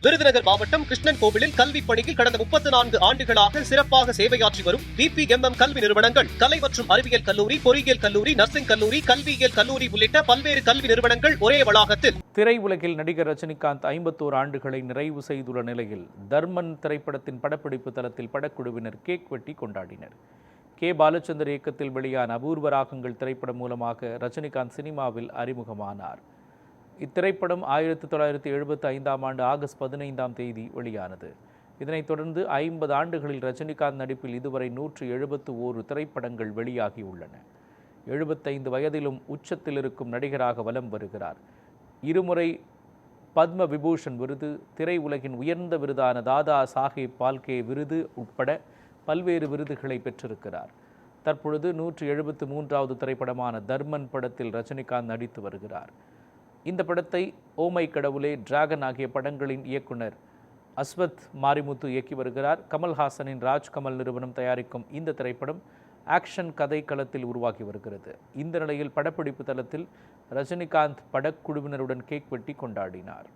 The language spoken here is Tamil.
விருதுநகர் மாவட்டம் கிருஷ்ணன் கோவிலில் கல்வி பணியில் கடந்த 34 ஆண்டுகளாக சிறப்பாக சேவையாற்றி வரும் பிபிஎம்எம் கல்வி நிறுவனங்கள், கலை மற்றும் அறிவியல் கல்லூரி, பொறியியல் கல்லூரி, நர்சிங் கல்லூரி, கல்வியியல் கல்லூரி உள்ளிட்ட பல்வேறு கல்வி நிறுவனங்கள் ஒரே வளாகத்தில். திரையுலகில் நடிகர் ரஜினிகாந்த் 51 ஆண்டுகளை நிறைவு செய்துள்ள நிலையில் தர்மன் திரைப்படத்தின் படப்பிடிப்பு தளத்தில் படக்குழுவினர் கேக் வெட்டி கொண்டாடினர். கே. பாலச்சந்தர் இயக்கத்தில் வெளியான அபூர்வ ராகங்கள் திரைப்படம் மூலமாக ரஜினிகாந்த் சினிமாவில் அறிமுகமானார். இத்திரைப்படம் 1975ஆம் ஆண்டு ஆகஸ்ட் 15ஆம் தேதி வெளியானது. இதனைத் தொடர்ந்து 50 ஆண்டுகளில் ரஜினிகாந்த் நடிப்பில் இதுவரை 171 திரைப்படங்கள் வெளியாகியுள்ளன. 75 வயதிலும் உச்சத்தில் இருக்கும் நடிகராக வலம் வருகிறார். இருமுறை பத்ம விபூஷன் விருது, திரையுலகின் உயர்ந்த விருதான தாதா சாஹேப் பால்கே விருது உட்பட பல்வேறு விருதுகளை பெற்றிருக்கிறார். தற்பொழுது 173வது திரைப்படமான தர்மன் படத்தில் ரஜினிகாந்த் நடித்து வருகிறார். இந்த படத்தை ஓ மை கடவுளே, டிராகன் ஆகிய படங்களின் இயக்குனர் அஸ்வத் மாரிமுத்து இயக்கி வருகிறார். கமல்ஹாசனின் ராஜ்கமல் நிறுவனம் தயாரிக்கும் இந்த திரைப்படம் ஆக்ஷன் கதை களத்தில் உருவாகி வருகிறது. இந்த நிலையில் படப்பிடிப்பு தளத்தில் ரஜினிகாந்த் படக்குழுவினருடன் கேக் வெட்டி கொண்டாடினார்.